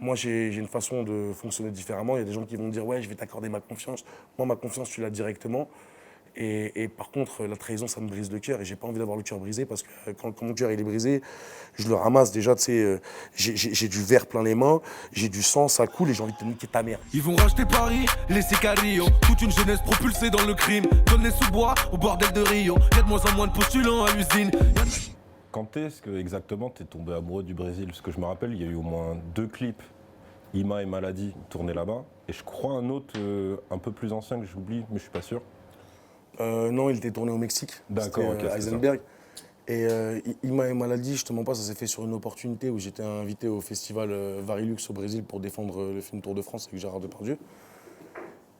Moi, j'ai une façon de fonctionner différemment. Il y a des gens qui vont me dire, ouais, je vais t'accorder ma confiance. Moi, ma confiance, tu l'as directement. Et par contre, la trahison, ça me brise le cœur. Et j'ai pas envie d'avoir le cœur brisé parce que quand mon cœur il est brisé, je le ramasse déjà. Tu sais, j'ai du verre plein les mains, j'ai du sang, ça coule et j'ai envie de te niquer ta mère. Ils vont racheter Paris, laisser Cario. Toute une jeunesse propulsée dans le crime. Donne les sous-bois au bordel de Rio. Y'a de moins en moins de postulants à l'usine. Quand est-ce que exactement t'es tombé amoureux du Brésil? Parce que je me rappelle, il y a eu au moins 2 clips, Ima et Maladi, tournés là-bas. Et je crois un autre un peu plus ancien que j'oublie, mais je suis pas sûr. Non, il était tourné au Mexique. D'accord, C'était, ok, c'est Heisenberg. Et Ima et Maladi, je te mens pas, ça s'est fait sur une opportunité où j'étais invité au festival Varilux au Brésil pour défendre le film Tour de France avec Gérard Depardieu.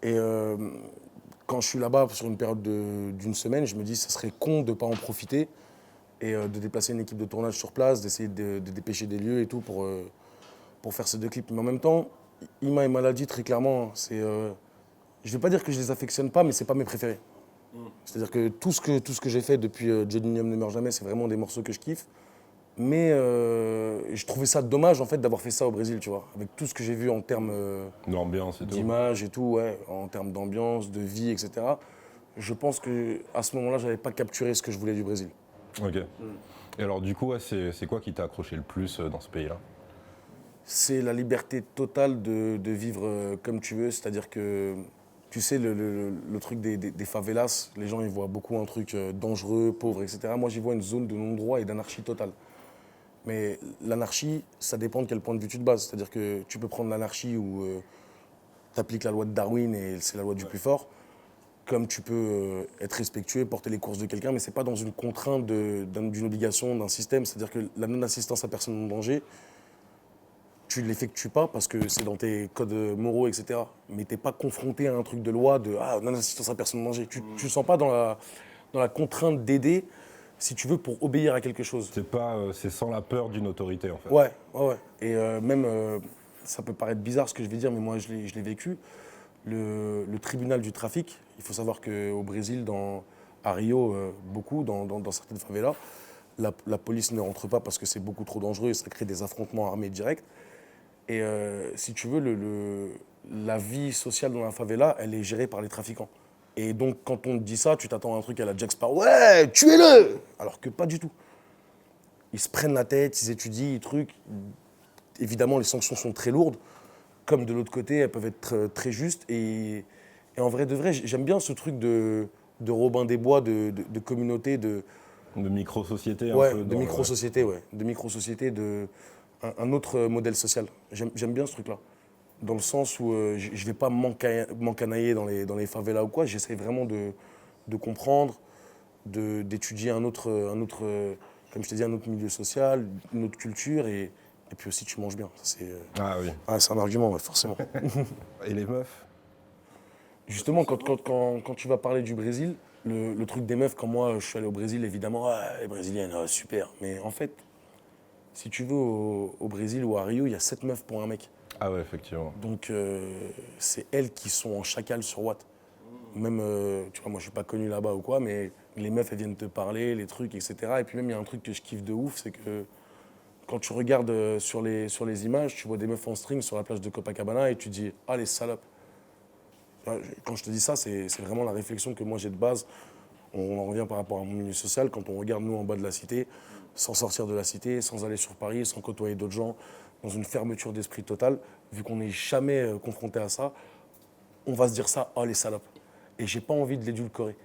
Et quand je suis là-bas sur une période d'une semaine, je me dis ça serait con de ne pas en profiter et de déplacer une équipe de tournage sur place, d'essayer de dépêcher des lieux et tout pour faire ces 2 clips. Mais en même temps, Ima et Maladi, très clairement, je ne vais pas dire que je les affectionne pas, mais c'est pas mes préférés. C'est-à-dire que tout ce que j'ai fait depuis Genium ne meurt jamais, c'est vraiment des morceaux que je kiffe. Mais je trouvais ça dommage en fait d'avoir fait ça au Brésil, tu vois, avec tout ce que j'ai vu en termes L'ambiance et tout. d'image et tout, ouais, en termes d'ambiance, de vie, etc. Je pense qu'à ce moment-là, j'avais pas capturé ce que je voulais du Brésil. Ok. Et alors du coup, ouais, c'est quoi qui t'a accroché le plus dans ce pays-là? C'est la liberté totale de vivre comme tu veux, c'est-à-dire que, tu sais, le truc des favelas, les gens ils voient beaucoup un truc dangereux, pauvre, etc. Moi j'y vois une zone de non-droit et d'anarchie totale. Mais l'anarchie, ça dépend de quel point de vue tu te bases. C'est-à-dire que tu peux prendre l'anarchie où tu appliques la loi de Darwin et c'est la loi du plus fort, comme tu peux être respectueux, porter les courses de quelqu'un, mais c'est pas dans une contrainte d'une obligation, d'un système. C'est-à-dire que la non-assistance à personne en danger, tu ne l'effectues pas parce que c'est dans tes codes moraux, etc. Mais tu n'es pas confronté à un truc de loi de non-assistance à personne en danger. Tu ne sens pas dans la contrainte d'aider, si tu veux, pour obéir à quelque chose. C'est pas, c'est sans la peur d'une autorité en fait. Ouais, ouais, ouais. Et même, ça peut paraître bizarre ce que je vais dire, mais moi je l'ai vécu. Le tribunal du trafic, il faut savoir qu'au Brésil, à Rio, beaucoup, dans certaines favelas, la police ne rentre pas parce que c'est beaucoup trop dangereux et ça crée des affrontements armés directs. Et si tu veux, la vie sociale dans la favela, elle est gérée par les trafiquants. Et donc, quand on te dit ça, tu t'attends à un truc à la Jack Sparrow. Ouais, tuez-le! Alors que pas du tout. Ils se prennent la tête, ils étudient, ils trucs. Évidemment, les sanctions sont très lourdes. Comme de l'autre côté, elles peuvent être très justes. Et en vrai de vrai, j'aime bien ce truc de Robin des Bois, de communauté, De micro-société ouais, un peu. de micro-société, ouais. De micro-société, un autre modèle social. J'aime bien ce truc-là. Dans le sens où je ne vais pas m'encanailler dans les favelas ou quoi. J'essaie vraiment de comprendre, d'étudier un autre, comme je t'ai dit, un autre milieu social, une autre culture. Et puis aussi, tu manges bien. Ça, Ah oui. c'est un argument, ouais, forcément. Et les meufs? Justement, quand tu vas parler du Brésil, le truc des meufs, quand moi je suis allé au Brésil, évidemment, les Brésiliennes, super. Mais en fait, si tu veux, au Brésil ou à Rio, il y a 7 meufs pour un mec. Ah ouais, effectivement. Donc, c'est elles qui sont en chacal sur Watt. Même, tu vois, moi je suis pas connu là-bas ou quoi, mais les meufs, elles viennent te parler, les trucs, etc. Et puis même, il y a un truc que je kiffe de ouf, c'est que quand tu regardes sur les images, tu vois des meufs en string sur la plage de Copacabana et tu dis, ah les salopes. Quand je te dis ça, c'est vraiment la réflexion que moi j'ai de base. On en revient par rapport à mon milieu social. Quand on regarde nous en bas de la cité, sans sortir de la cité, sans aller sur Paris, sans côtoyer d'autres gens, dans une fermeture d'esprit totale, vu qu'on n'est jamais confronté à ça, on va se dire ça, oh les salopes. Et j'ai pas envie de l'édulcorer.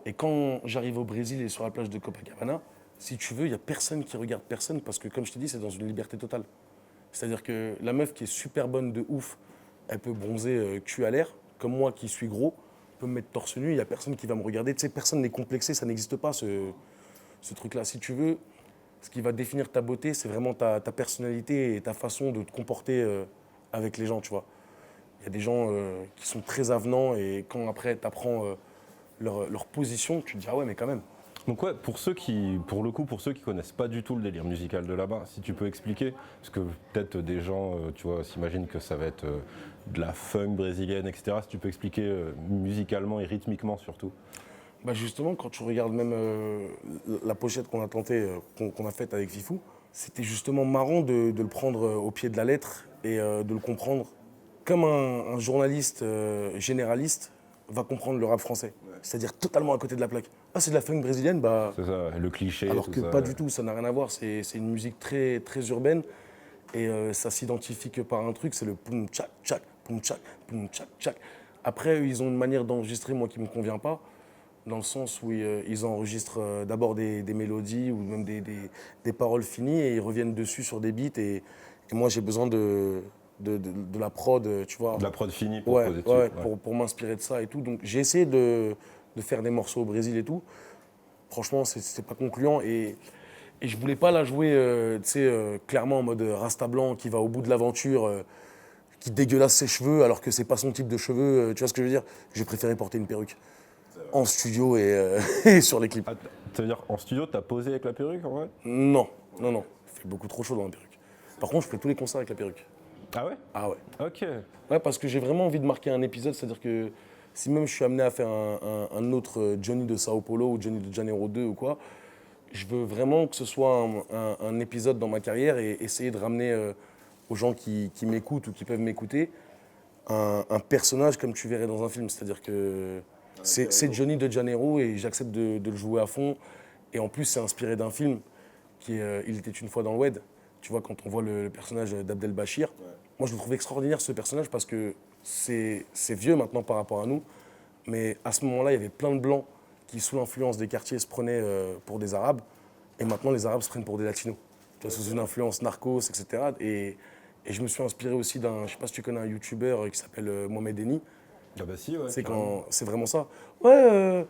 Et quand j'arrive au Brésil et sur la plage de Copacabana, si tu veux, il n'y a personne qui regarde personne parce que, comme je te dis, c'est dans une liberté totale. C'est-à-dire que la meuf qui est super bonne de ouf, elle peut bronzer cul à l'air, comme moi qui suis gros, peut me mettre torse nu, il n'y a personne qui va me regarder. Tu sais, personne n'est complexé, ça n'existe pas ce truc-là. Si tu veux, ce qui va définir ta beauté, c'est vraiment ta personnalité et ta façon de te comporter avec les gens, tu vois. Il y a des gens qui sont très avenants et quand après tu apprends leur position, tu te dis ah ouais mais quand même. Donc ouais, pour le coup, pour ceux qui connaissent pas du tout le délire musical de là-bas, si tu peux expliquer, parce que peut-être des gens, tu vois, s'imaginent que ça va être de la funk brésilienne, etc. Si tu peux expliquer musicalement et rythmiquement surtout. Bah justement, quand tu regardes même la pochette qu'on a faite avec Fifou, c'était justement marrant de le prendre au pied de la lettre et de le comprendre comme un journaliste généraliste va comprendre le rap français. C'est-à-dire totalement à côté de la plaque. Ah, c'est de la funk brésilienne, bah. C'est ça, le cliché. Alors tout que ça, pas du tout, ça n'a rien à voir. C'est une musique très, très urbaine et ça s'identifie que par un truc, c'est le poum tchak tchak, poum tchak, poum tchak tchak. Après, eux, ils ont une manière d'enregistrer, moi, qui ne me convient pas, dans le sens où ils enregistrent d'abord des mélodies ou même des paroles finies et ils reviennent dessus sur des beats. Et moi, j'ai besoin de la prod, tu vois. De la prod finie pour Ouais, poser dessus. ouais, pour m'inspirer de ça et tout. Donc j'ai essayé de faire des morceaux au Brésil et tout. Franchement, c'était pas concluant et je voulais pas la jouer, tu sais, clairement en mode Rasta blanc qui va au bout de l'aventure, qui dégueulasse ses cheveux alors que c'est pas son type de cheveux. Tu vois ce que je veux dire? J'ai préféré porter une perruque en studio et, et sur les clips. Ah, ça veut dire en studio, t'as posé avec la perruque en vrai? Non, non, non. Il fait beaucoup trop chaud dans la perruque. Par contre, je fais tous les concerts avec la perruque. Ah ouais? Ah ouais. Ok. Ouais, parce que j'ai vraiment envie de marquer un épisode, c'est-à-dire que si même je suis amené à faire un autre Johnny de Sao Paulo ou Johnny de Janeiro 2 ou quoi, je veux vraiment que ce soit un épisode dans ma carrière et essayer de ramener aux gens qui m'écoutent ou qui peuvent m'écouter un personnage comme tu verrais dans un film. C'est-à-dire que c'est Johnny de Janeiro et j'accepte de le jouer à fond. Et en plus, c'est inspiré d'un film qui est Il était une fois dans le Oued. Tu vois, quand on voit le personnage d'Abdel Bachir, moi je le trouve extraordinaire ce personnage parce que c'est vieux maintenant par rapport à nous. Mais à ce moment-là, il y avait plein de blancs qui, sous l'influence des quartiers, se prenaient pour des Arabes. Et maintenant, les Arabes se prennent pour des Latinos. Tu vois, sous une influence narcos, etc. Et je me suis inspiré aussi d'un, je ne sais pas si tu connais un YouTuber qui s'appelle Mohamed Eni. Ah bah si, ouais. C'est vraiment ça. Ouais,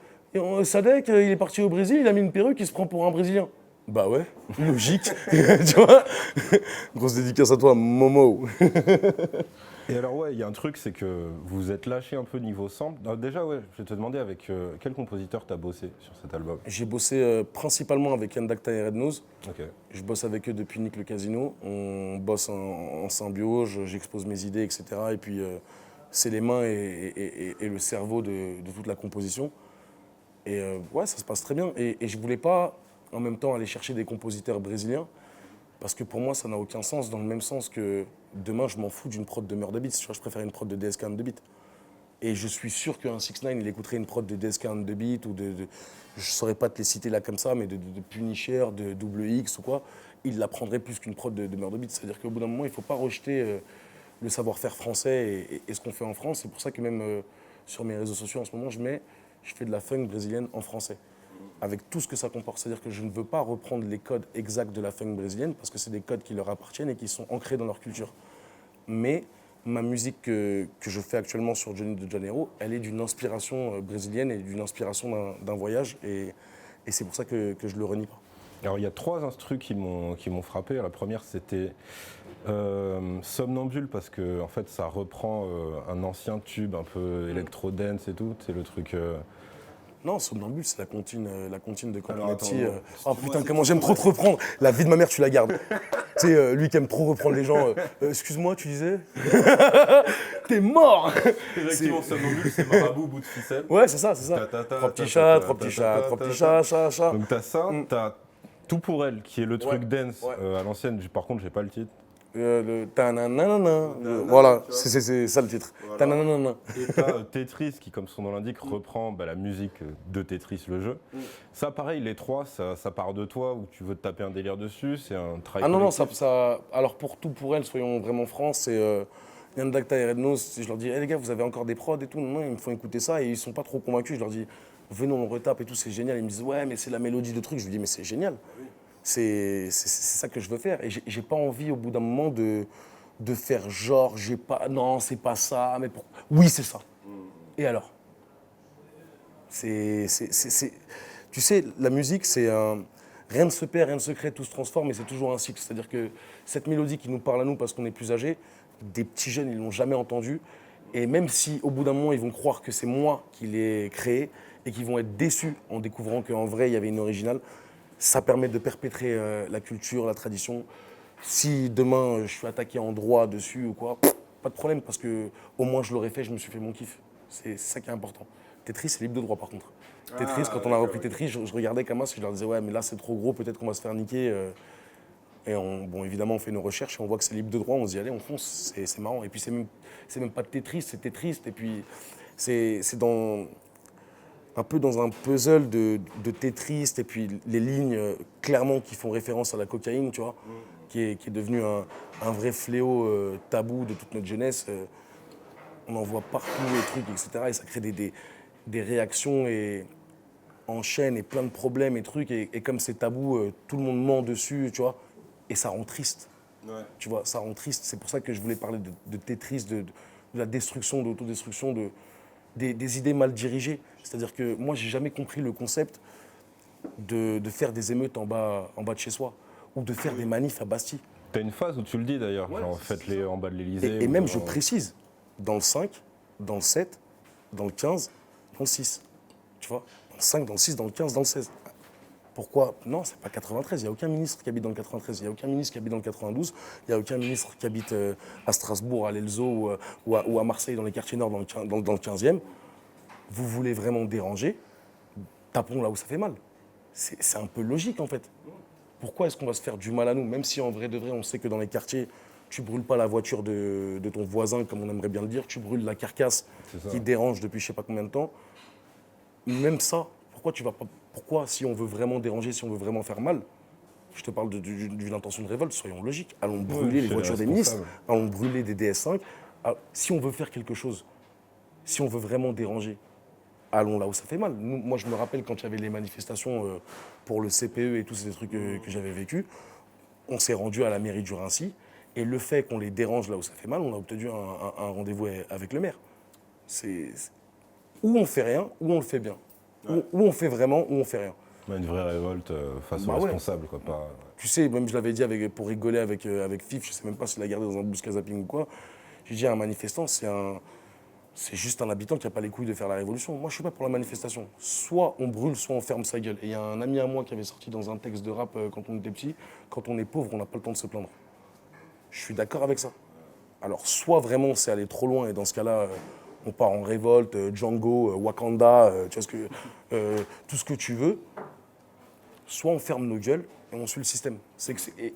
Sadek, il est parti au Brésil, il a mis une perruque, il se prend pour un Brésilien. Bah ouais, logique. Tu vois. Grosse dédicace à toi, Momo. Et alors ouais, il y a un truc, c'est que vous êtes lâché un peu niveau sample. Alors, déjà ouais, je vais te demander avec quel compositeur t'as bossé sur cet album? J'ai bossé principalement avec Yann Dacta et Red Nose. Ok. Je bosse avec eux depuis Nick le Casino. On bosse en symbiose, j'expose mes idées, etc. Et puis c'est les mains et le cerveau de toute la composition. Et ouais, ça se passe très bien. Et je voulais pas en même temps aller chercher des compositeurs brésiliens parce que pour moi, ça n'a aucun sens, dans le même sens que demain, je m'en fous d'une prod de Murda Beats. Tu vois, je préfère une prod de DSK and the Beat. Et je suis sûr qu'un 6ix9ine, il écouterait une prod de DSK and the Beat ou je ne saurais pas te les citer là comme ça, mais de Punisher, de Double X ou quoi, il la prendrait plus qu'une prod de Murda Beats. C'est-à-dire qu'au bout d'un moment, il ne faut pas rejeter le savoir-faire français et ce qu'on fait en France. C'est pour ça que même sur mes réseaux sociaux en ce moment, je fais de la funk brésilienne en français, avec tout ce que ça comporte. C'est-à-dire que je ne veux pas reprendre les codes exacts de la funk brésilienne, parce que c'est des codes qui leur appartiennent et qui sont ancrés dans leur culture. Mais ma musique que je fais actuellement sur Johnny de Janeiro, elle est d'une inspiration brésilienne et d'une inspiration d'un voyage, et c'est pour ça que je ne le renie pas. Alors il y a 3 instrus qui m'ont frappé. La première c'était Somnambule, parce que en fait ça reprend un ancien tube un peu électro-dance et tout. C'est le truc. Non, Somnambule, c'est la comptine de Alors, Comaneci. attends, Oh putain, comment j'aime trop te reprendre. La vie de ma mère, tu la gardes. Tu sais, lui qui aime trop reprendre les gens. Excuse-moi, tu disais t'es mort. Effectivement, Somnambule, c'est Marabout, bout de ficelle. Ouais, c'est ça, c'est ça. Trois petits chats, trois petits chats, trois petits chats, chat. Donc t'as ça, t'as Tout pour elle, qui est le truc dance ouais. à l'ancienne. Par contre, j'ai pas le titre. Le tananana. Voilà, c'est ça le titre. Voilà. Tananana. Et t'as Tetris qui, comme son nom l'indique, reprend la musique de Tetris, le jeu. Ça, pareil, les 3, ça part de toi ou tu veux te taper un délire dessus? C'est un travail. Ah non, collectif. alors pour Tout pour elle, soyons vraiment francs, c'est Yann Dacta et Red Nose. Je leur dis, hey, les gars, vous avez encore des prods et tout? Non, ils me font écouter ça et ils sont pas trop convaincus. Je leur dis, venez, on retape et tout, c'est génial. Ils me disent, ouais, mais c'est la mélodie de truc. Je lui dis, mais c'est génial. C'est ça que je veux faire. Et j'ai pas envie, au bout d'un moment, de faire genre, j'ai pas. Non, c'est pas ça. Mais oui, c'est ça. Et alors? Tu sais, la musique, c'est un. Rien ne se perd, rien ne se crée, tout se transforme, et c'est toujours un cycle. C'est-à-dire que cette mélodie qui nous parle à nous parce qu'on est plus âgés, des petits jeunes, ils l'ont jamais entendue. Et même si, au bout d'un moment, ils vont croire que c'est moi qui l'ai créée et qu'ils vont être déçus en découvrant qu'en vrai, il y avait une originale, ça permet de perpétrer la culture, la tradition. Si demain, je suis attaqué en droit dessus ou quoi, pas de problème, parce que au moins, je l'aurais fait, je me suis fait mon kiff. C'est ça qui est important. Tetris, c'est libre de droit, par contre. Tetris, quand on a repris Tetris, je regardais Kamas et je leur disais, ouais, mais là, c'est trop gros, peut-être qu'on va se faire niquer. Et bon, évidemment, on fait nos recherches et on voit que c'est libre de droit, on se dit, allez, on fonce, c'est marrant. Et puis, c'est même pas Tetris, c'est Tetris. Et puis, c'est un peu dans un puzzle de Tetris, et puis les lignes, clairement, qui font référence à la cocaïne, tu vois, qui est devenu un vrai fléau tabou de toute notre jeunesse. On en voit partout, les trucs, etc. Et ça crée des réactions et en chaîne et plein de problèmes et trucs. Et comme c'est tabou, tout le monde ment dessus, tu vois. Et ça rend triste. Ouais. Tu vois, ça rend triste. C'est pour ça que je voulais parler de Tetris, de la destruction, de l'autodestruction, des idées mal dirigées. C'est-à-dire que moi, j'ai jamais compris le concept de faire des émeutes en bas de chez soi ou de faire des manifs à Bastille. T'as une phase où tu le dis d'ailleurs, genre faites-les en bas de l'Elysée. Et même, je précise, dans le 5, dans le 7, dans le 15, dans le 6. Tu vois, dans le 5, dans le 6, dans le 15, dans le 16. Pourquoi? Non, c'est pas 93. Il n'y a aucun ministre qui habite dans le 93. Il n'y a aucun ministre qui habite dans le 92. Il n'y a aucun ministre qui habite à Strasbourg, à l'Elzo ou à Marseille, dans les quartiers nord, dans le 15e. Vous voulez vraiment déranger? Tapons là où ça fait mal. C'est un peu logique, en fait. Pourquoi est-ce qu'on va se faire du mal à nous? Même si, en vrai de vrai, on sait que dans les quartiers, tu brûles pas la voiture de ton voisin, comme on aimerait bien le dire. Tu brûles la carcasse qui dérange depuis je sais pas combien de temps. Même ça, pourquoi, si on veut vraiment déranger, si on veut vraiment faire mal, je te parle d'une intention de révolte, soyons logiques. Allons brûler les voitures des ministres, allons brûler des DS5. Si on veut faire quelque chose, si on veut vraiment déranger, allons là où ça fait mal. Moi, je me rappelle quand il y avait les manifestations pour le CPE et tous ces trucs que j'avais vécu, on s'est rendu à la mairie du Raincy, et le fait qu'on les dérange là où ça fait mal, on a obtenu un rendez-vous avec le maire. Ou on fait rien, ou on le fait bien. Ou on fait vraiment, ou on fait rien. Une vraie révolte face aux responsables, quoi. Pas... Tu sais, même je l'avais dit pour rigoler avec Fif, je sais même pas s'il l'a gardé dans un boost zapping ou quoi. J'ai dit à un manifestant, c'est juste un habitant qui n'a pas les couilles de faire la révolution. Moi, je suis pas pour la manifestation. Soit on brûle, soit on ferme sa gueule. Et il y a un ami à moi qui avait sorti dans un texte de rap quand on était petit, quand on est pauvre, on n'a pas le temps de se plaindre. Je suis d'accord avec ça. Alors, soit vraiment c'est aller trop loin, et dans ce cas-là, on part en révolte, Django, Wakanda, tu vois tout ce que tu veux. Soit on ferme nos gueules et on suit le système.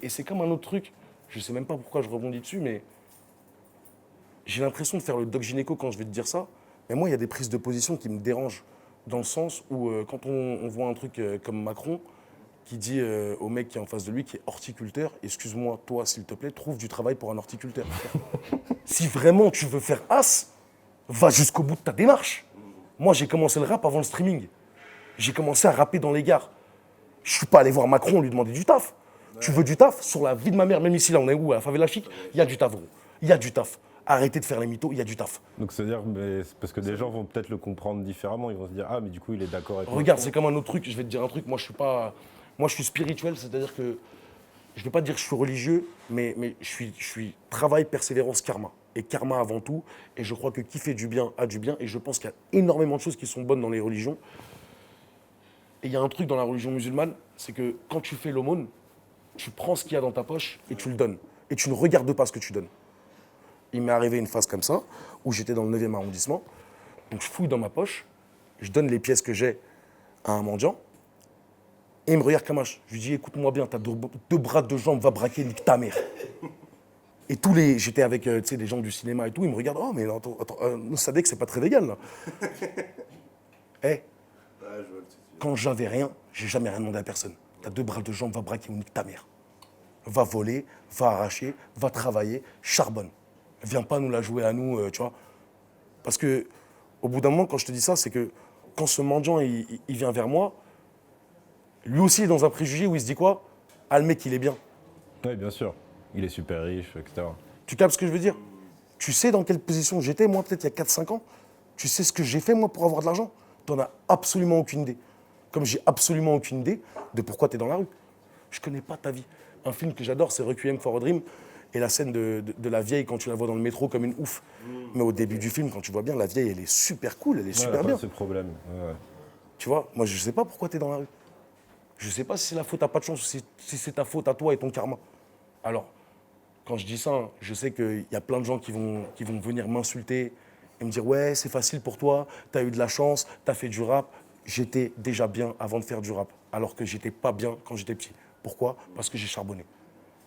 Et c'est comme un autre truc, je sais même pas pourquoi je rebondis dessus, mais j'ai l'impression de faire le doc gynéco quand je vais te dire ça. Mais moi, il y a des prises de position qui me dérangent. Dans le sens où, quand on voit un truc comme Macron, qui dit au mec qui est en face de lui, qui est horticulteur, excuse-moi, toi, s'il te plaît, trouve du travail pour un horticulteur. Si vraiment tu veux faire as, va jusqu'au bout de ta démarche. Moi, j'ai commencé le rap avant le streaming. J'ai commencé à rapper dans les gares. Je suis pas allé voir Macron lui demander du taf. Ouais. Tu veux du taf? Sur la vie de ma mère, même ici, là, on est où? À la Favela Chic, il y a du taf, gros. Il y a du taf. Arrêtez de faire les mythos, il y a du taf. Donc, c'est-à-dire, parce que des gens vont peut-être le comprendre différemment. Ils vont se dire, ah, mais du coup, il est d'accord avec moi. Regarde, c'est comme un autre truc. Je vais te dire un truc. Moi, je suis spirituel, c'est-à-dire que je ne vais pas dire que je suis religieux, mais je suis travail, persévérance, karma. Et karma avant tout. Et je crois que qui fait du bien a du bien. Et je pense qu'il y a énormément de choses qui sont bonnes dans les religions. Et il y a un truc dans la religion musulmane, c'est que quand tu fais l'aumône, tu prends ce qu'il y a dans ta poche et tu le donnes. Et tu ne regardes pas ce que tu donnes. Il m'est arrivé une phase comme ça, où j'étais dans le 9e arrondissement. Donc je fouille dans ma poche, je donne les pièces que j'ai à un mendiant. Et il me regarde comme un... Je lui dis, écoute-moi bien, t'as deux bras, deux jambes, va braquer, nique ta mère. Et j'étais avec des gens du cinéma et tout, ils me regardent, oh mais attends, Sadek, c'est pas très légal là. Quand j'avais rien, j'ai jamais rien demandé à personne. T'as deux bras, deux jambes, va braquer ou nique ta mère. Va voler, va arracher, va travailler, charbonne. Viens pas nous la jouer à nous, tu vois. Parce que, au bout d'un moment, quand je te dis ça, c'est que quand ce mendiant, il vient vers moi, lui aussi est dans un préjugé où il se dit quoi? Ah, le mec, il est bien. Oui, bien sûr. Il est super riche, etc. Tu captes ce que je veux dire? Tu sais dans quelle position j'étais, moi, peut-être il y a 4-5 ans? Tu sais ce que j'ai fait, moi, pour avoir de l'argent? T'en as absolument aucune idée. Comme j'ai absolument aucune idée de pourquoi t'es dans la rue. Je connais pas ta vie. Un film que j'adore, c'est Requiem for a Dream. Et la scène de la vieille, quand tu la vois dans le métro comme une ouf. Mais au début du film, quand tu vois bien, la vieille, elle est super cool, elle est super bien. C'est le problème. Ouais. Tu vois, moi, je sais pas pourquoi t'es dans la rue. Je sais pas si c'est la faute à pas de chance ou si c'est ta faute à toi et ton karma. Alors, quand je dis ça, je sais qu'il y a plein de gens qui vont venir m'insulter et me dire « Ouais, c'est facile pour toi, t'as eu de la chance, t'as fait du rap. » J'étais déjà bien avant de faire du rap, alors que j'étais pas bien quand j'étais petit. Pourquoi? Parce que j'ai charbonné.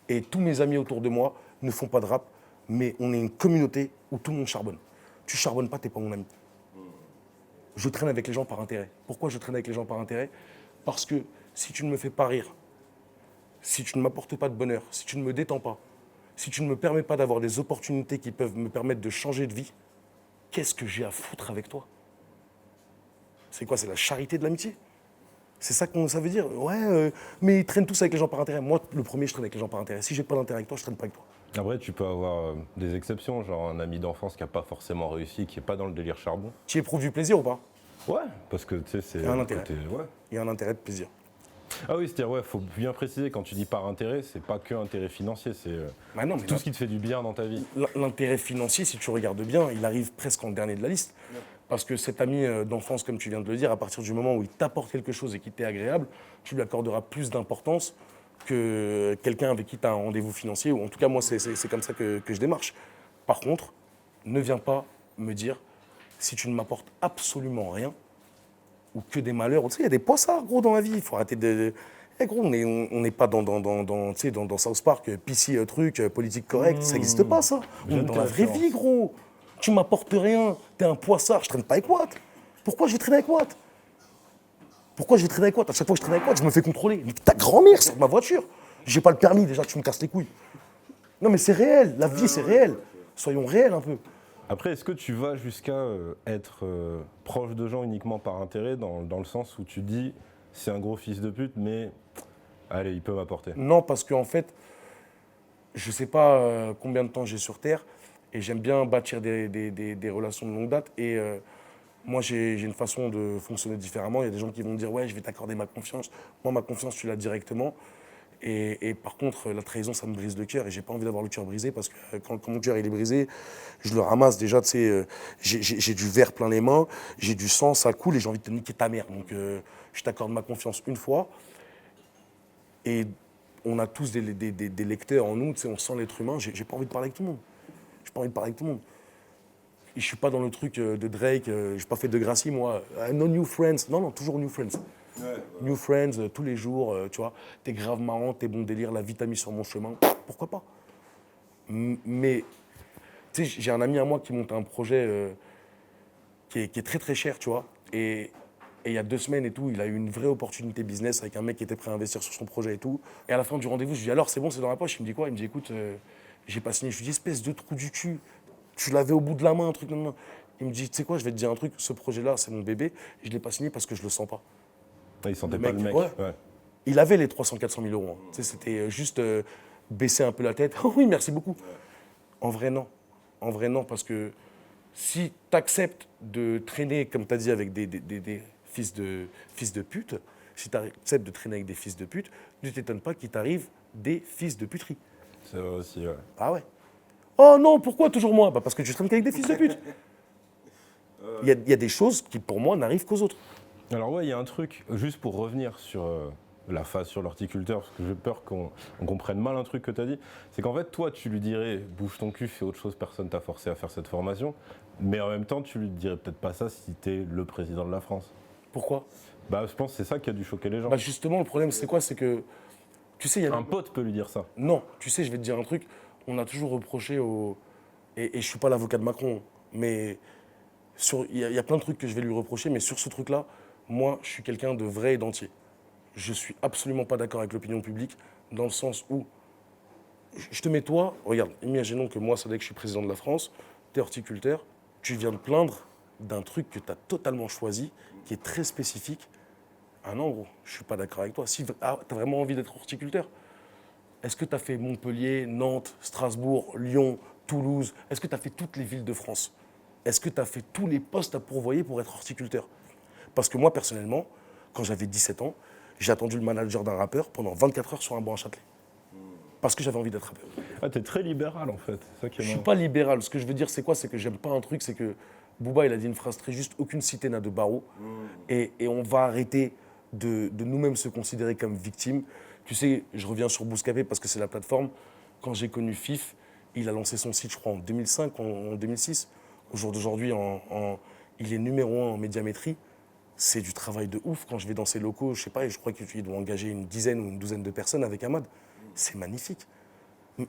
Et tous mes amis autour de moi ne font pas de rap, mais on est une communauté où tout le monde charbonne. Tu charbonnes pas, t'es pas mon ami. Je traîne avec les gens par intérêt. Pourquoi je traîne avec les gens par intérêt? Parce que si tu ne me fais pas rire, si tu ne m'apportes pas de bonheur, si tu ne me détends pas, si tu ne me permets pas d'avoir des opportunités qui peuvent me permettre de changer de vie, qu'est-ce que j'ai à foutre avec toi? C'est quoi? C'est la charité de l'amitié? C'est ça que ça veut dire? Ouais, mais ils traînent tous avec les gens par intérêt. Moi, le premier, je traîne avec les gens par intérêt. Si j'ai pas d'intérêt avec toi, je traîne pas avec toi. Après, tu peux avoir des exceptions, genre un ami d'enfance qui n'a pas forcément réussi, qui n'est pas dans le délire charbon. Tu éprouves du plaisir ou pas? Ouais, parce que tu sais, c'est. Il y a un intérêt. Ouais. Il y a un intérêt de plaisir. Ah oui, c'est-à-dire, ouais, faut bien préciser, quand tu dis par intérêt, c'est pas que intérêt financier, c'est Bah non, mais tout ce qui te fait du bien dans ta vie. l'intérêt financier, si tu regardes bien, il arrive presque en dernier de la liste. Parce que cet ami d'enfance, comme tu viens de le dire, à partir du moment où il t'apporte quelque chose et qui t'est agréable, tu lui accorderas plus d'importance que quelqu'un avec qui tu as un rendez-vous financier. Ou en tout cas, moi, c'est comme ça que je démarche. Par contre, ne viens pas me dire, si tu ne m'apportes absolument rien, ou que des malheurs. Tu sais, il y a des poissards, gros, dans la vie. Il faut arrêter de... Eh, gros, on n'est pas tu sais, dans South Park, PC, truc, politique correcte. Ça n'existe pas, ça. On est dans la vraie vie, gros. Tu m'apportes rien. T'es un poissard. Je traîne pas avec Watt. Pourquoi je vais traîner avec Watt? Pourquoi je vais traîner avec Watt? À chaque fois que je traîne avec Watt, je me fais contrôler. Mais ta grand-mère, c'est ma voiture. J'ai pas le permis, déjà, tu me casses les couilles. Non, mais c'est réel. La vie, c'est réel. Soyons réels un peu. Après, est-ce que tu vas jusqu'à être proche de gens uniquement par intérêt, dans le sens où tu dis, c'est un gros fils de pute, mais allez, il peut m'apporter? Non, parce qu'en fait, je sais pas combien de temps j'ai sur Terre, et j'aime bien bâtir des relations de longue date. Et moi, j'ai une façon de fonctionner différemment. Il y a des gens qui vont me dire, ouais, je vais t'accorder ma confiance. Moi, ma confiance, tu l'as directement. Et par contre, la trahison, ça me brise le cœur. Et j'ai pas envie d'avoir le cœur brisé, parce que quand mon cœur il est brisé, je le ramasse déjà. Tu sais, j'ai du verre plein les mains, j'ai du sang, ça coule, et j'ai envie de te niquer ta mère. Donc, je t'accorde ma confiance une fois. Et on a tous des lecteurs en nous. Tu sais, on sent l'être humain. J'ai pas envie de parler avec tout le monde. J'ai pas envie de parler avec tout le monde. Et je suis pas dans le truc de Drake. J'ai pas fait de Gracie, moi. No new friends. Non, toujours new friends. Ouais. New friends, tous les jours, tu vois. T'es grave marrant, t'es bon délire, la vie t'a mis sur mon chemin. Pourquoi pas? Mais, tu sais, j'ai un ami à moi qui monte un projet qui est très très cher, tu vois. Et il y a 2 semaines et tout, il a eu une vraie opportunité business avec un mec qui était prêt à investir sur son projet et tout. Et à la fin du rendez-vous, je lui dis, alors c'est bon, c'est dans la poche? Il me dit quoi? Il me dit, écoute, j'ai pas signé. Je lui dis, espèce de trou du cul, tu l'avais au bout de la main, un truc comme ça. Il me dit, tu sais quoi, je vais te dire un truc, ce projet-là, c'est mon bébé, et je l'ai pas signé parce que je le sens pas. Il sentait pas le mec. Ouais. Ouais. Il avait les 300-400 000 euros. Hein. Tu sais, c'était juste baisser un peu la tête. Oh oui, merci beaucoup. En vrai, non. En vrai, non, parce que si tu acceptes de traîner, comme tu as dit, avec des fils de pute, si tu acceptes de traîner avec des fils de pute, ne t'étonne pas qu'il t'arrive des fils de puterie. C'est vrai aussi, ouais. Ah ouais. Oh non, pourquoi toujours moi? Bah parce que tu traînes qu'avec des fils de pute. Il y a des choses qui, pour moi, n'arrivent qu'aux autres. Alors ouais, il y a un truc, juste pour revenir sur la phase sur l'horticulteur, parce que j'ai peur qu'on comprenne mal un truc que tu as dit, c'est qu'en fait, toi, tu lui dirais, bouge ton cul, fais autre chose, personne t'a forcé à faire cette formation, mais en même temps, tu lui dirais peut-être pas ça si t'es le président de la France. Pourquoi? Bah, je pense que c'est ça qui a dû choquer les gens. Bah justement, le problème, c'est quoi? C'est que, tu sais, il y a... Un pote peut lui dire ça. Non, tu sais, je vais te dire un truc, on a toujours reproché au... Et je suis pas l'avocat de Macron, mais il y a plein de trucs que je vais lui reprocher, mais sur ce truc-là, moi, je suis quelqu'un de vrai et d'entier. Je suis absolument pas d'accord avec l'opinion publique, dans le sens où, je te mets toi, regarde, imaginons que moi, Sadek, je suis président de la France, tu es horticulteur, tu viens te plaindre d'un truc que tu as totalement choisi, qui est très spécifique. Ah non, gros, je suis pas d'accord avec toi. Si tu as vraiment envie d'être horticulteur, est-ce que tu as fait Montpellier, Nantes, Strasbourg, Lyon, Toulouse? Est-ce que tu as fait toutes les villes de France? Est-ce que tu as fait tous les postes à pourvoyer pour être horticulteur? Parce que moi, personnellement, quand j'avais 17 ans, j'ai attendu le manager d'un rappeur pendant 24 heures sur un banc à Châtelet. Parce que j'avais envie d'être rappeur. Ah, t'es très libéral, en fait. C'est ça qui est Je suis marrant. pas libéral. Ce que je veux dire, c'est quoi? C'est que j'aime pas un truc, c'est que Booba, il a dit une phrase très juste, aucune cité n'a de barreaux. Et on va arrêter de nous-mêmes se considérer comme victimes. Tu sais, je reviens sur Bouscapé parce que c'est la plateforme. Quand j'ai connu FIF, il a lancé son site, je crois, en 2005, en 2006. Au jour d'aujourd'hui, il est numéro 1 en médiamétrie. C'est du travail de ouf. Quand je vais dans ces locaux, je sais pas, je crois qu'il doit engager une dizaine ou une douzaine de personnes avec Ahmad. C'est magnifique.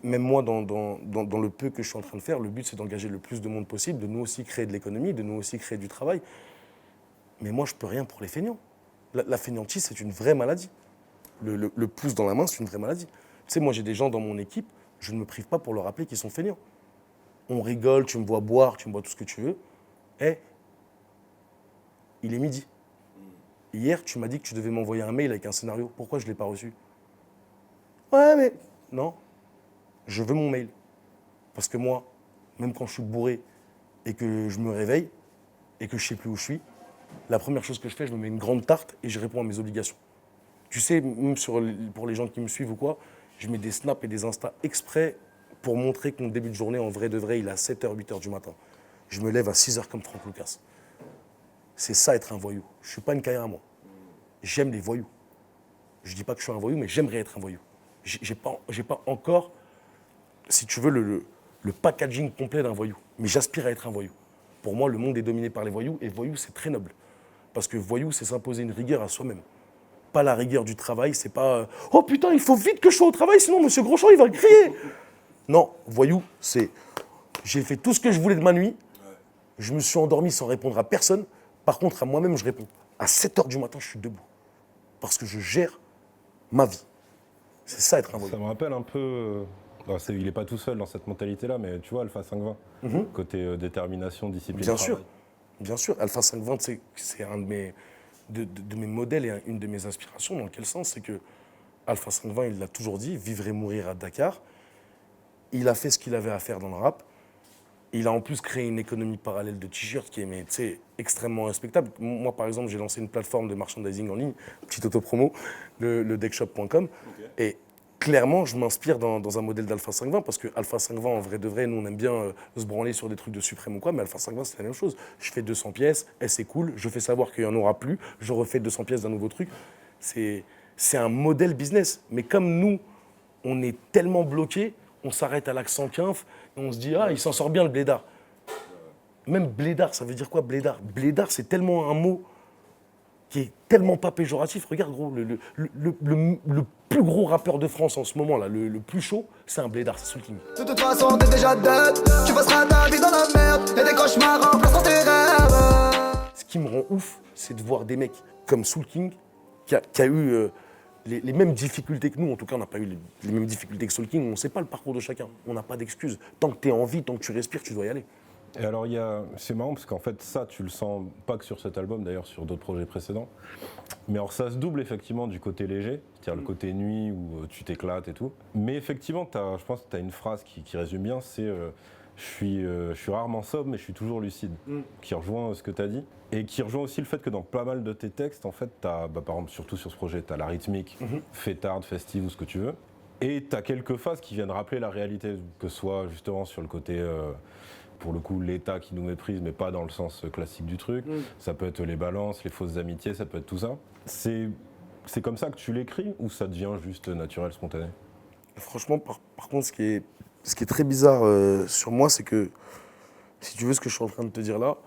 Même moi, dans le peu que je suis en train de faire, le but, c'est d'engager le plus de monde possible, de nous aussi créer de l'économie, de nous aussi créer du travail. Mais moi, je peux rien pour les feignants. La fainéantise, c'est une vraie maladie. Le pouce dans la main, c'est une vraie maladie. Tu sais, moi, j'ai des gens dans mon équipe, je ne me prive pas pour leur rappeler qu'ils sont feignants. On rigole, tu me vois boire, tu me vois tout ce que tu veux. Eh, il est midi. Hier, tu m'as dit que tu devais m'envoyer un mail avec un scénario. Pourquoi je ne l'ai pas reçu? Ouais, mais... Non, je veux mon mail. Parce que moi, même quand je suis bourré et que je me réveille et que je ne sais plus où je suis, la première chose que je fais, je me mets une grande tarte et je réponds à mes obligations. Tu sais, même pour les gens qui me suivent ou quoi, je mets des snaps et des instas exprès pour montrer que mon début de journée, en vrai de vrai, il est à 7h, 8h du matin. Je me lève à 6h comme Franck Lucas. C'est ça être un voyou. Je ne suis pas une carrière à moi. J'aime les voyous. Je ne dis pas que je suis un voyou, mais j'aimerais être un voyou. J'ai pas encore, si tu veux, le packaging complet d'un voyou. Mais j'aspire à être un voyou. Pour moi, le monde est dominé par les voyous, et voyou, c'est très noble. Parce que voyou, c'est s'imposer une rigueur à soi-même. Pas la rigueur du travail, c'est pas oh putain, il faut vite que je sois au travail, sinon monsieur Grosjean, il va crier. Non, voyou, c'est j'ai fait tout ce que je voulais de ma nuit, je me suis endormi sans répondre à personne. Par contre, à moi-même, je réponds. À 7h du matin, je suis debout. Parce que je gère ma vie. C'est ça être un voyou. Ça me rappelle un peu. Il n'est pas tout seul dans cette mentalité-là, mais tu vois, Alpha 520, côté détermination, discipline. Bien travail. sûr, bien sûr. Alpha 520, c'est un de mes modèles et une de mes inspirations. Dans quel sens? C'est que Alpha 520, il l'a toujours dit, vivre et mourir à Dakar. Il a fait ce qu'il avait à faire dans le rap. Il a en plus créé une économie parallèle de t-shirts qui est extrêmement respectable. Moi, par exemple, j'ai lancé une plateforme de merchandising en ligne, petite autopromo, le deckshop.com. Okay. Et clairement, je m'inspire dans un modèle d'Alpha 520 parce que Alpha 520, en vrai de vrai, nous, on aime bien se branler sur des trucs de suprême ou quoi, mais Alpha 520, c'est la même chose. Je fais 200 pièces, c'est cool, je fais savoir qu'il n'y en aura plus, je refais 200 pièces d'un nouveau truc. C'est un modèle business. Mais comme nous, on est tellement bloqués, on s'arrête à l'accent 15 et on se dit « Ah, il s'en sort bien le blédard ». Même blédard, ça veut dire quoi blédard? Blédard, c'est tellement un mot qui est tellement pas péjoratif. Regarde, gros, le plus gros rappeur de France en ce moment, là, le plus chaud, c'est un blédard, c'est Soul King. De toute façon, t'es déjà dead, tu passeras ta vie dans la merde, et des cauchemars remplaçant tes rêves. Ce qui me rend ouf, c'est de voir des mecs comme Soul King, qui a eu... les mêmes difficultés que nous, en tout cas, on n'a pas eu les mêmes difficultés que Soul King, on ne sait pas le parcours de chacun, on n'a pas d'excuses. Tant que tu es en vie, tant que tu respires, tu dois y aller. Et alors, c'est marrant parce qu'en fait, ça, tu le sens pas que sur cet album, d'ailleurs, sur d'autres projets précédents. Mais alors, ça se double effectivement du côté léger, c'est-à-dire le côté nuit où tu t'éclates et tout. Mais effectivement, je pense que tu as une phrase qui résume bien, c'est je suis rarement sobre, mais je suis toujours lucide, qui rejoint ce que tu as dit. Et qui rejoint aussi le fait que dans pas mal de tes textes, en fait, par exemple, surtout sur ce projet, tu as la rythmique, fêtarde, festive ou ce que tu veux. Et tu as quelques phases qui viennent rappeler la réalité, que ce soit justement sur le côté, pour le coup, l'État qui nous méprise, mais pas dans le sens classique du truc. Ça peut être les balances, les fausses amitiés, ça peut être tout ça. C'est comme ça que tu l'écris ou ça devient juste naturel, spontané? Franchement, par contre, ce qui est très bizarre sur moi, c'est que, si tu veux ce que je suis en train de te dire là,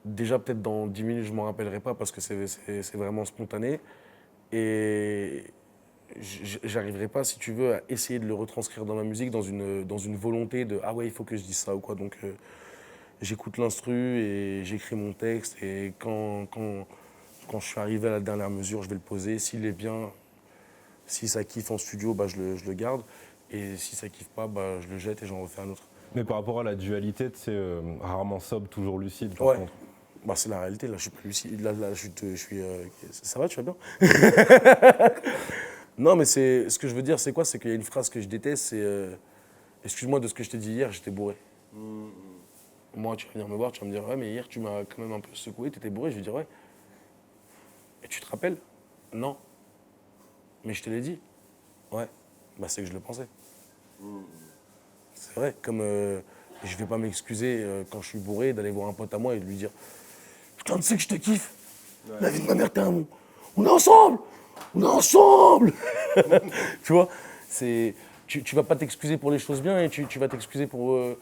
déjà, peut-être dans 10 minutes, je ne m'en rappellerai pas parce que c'est vraiment spontané. Et j'arriverai pas, si tu veux, à essayer de le retranscrire dans ma musique, dans une volonté de « Ah ouais, il faut que je dise ça » ou quoi. Donc, j'écoute l'instru et j'écris mon texte. Et quand je suis arrivé à la dernière mesure, je vais le poser. S'il est bien, si ça kiffe en studio, bah, je le garde. Et si ça kiffe pas, bah, je le jette et j'en refais un autre. Mais par rapport à la dualité, c'est rarement sobre, toujours lucide, par ouais. contre. Bah, c'est la réalité, là, je suis plus lucide. Là, je suis. Ça va, tu vas bien? Non, mais ce que je veux dire, c'est quoi? C'est qu'il y a une phrase que je déteste, c'est excuse-moi de ce que je t'ai dit hier, j'étais bourré. Moi, tu vas venir me voir, tu vas me dire, ouais, mais hier, tu m'as quand même un peu secoué, t'étais bourré. Je vais dire, ouais. Et tu te rappelles? Non. Mais je te l'ai dit. Ouais. Bah, c'est que je le pensais. C'est vrai, comme je vais pas m'excuser quand je suis bourré d'aller voir un pote à moi et de lui dire putain, tu sais que je te kiffe. Ouais. La vie de ma mère, t'es un bon. On est ensemble. On est ensemble. Tu vois, tu vas pas t'excuser pour les choses bien et tu vas t'excuser pour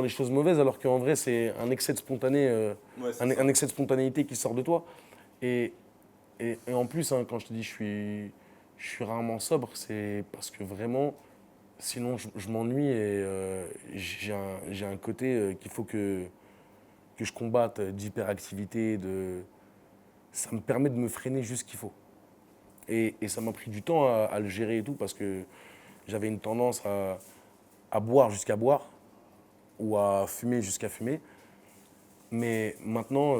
les choses mauvaises, alors qu'en vrai, c'est un excès de un excès de spontanéité qui sort de toi. Et en plus, hein, quand je te dis je suis rarement sobre, c'est parce que vraiment, Sinon, je m'ennuie et j'ai un côté qu'il faut que je combatte d'hyperactivité. Ça me permet de me freiner juste ce qu'il faut. Et ça m'a pris du temps à le gérer et tout parce que j'avais une tendance à boire jusqu'à boire ou à fumer jusqu'à fumer. Mais maintenant,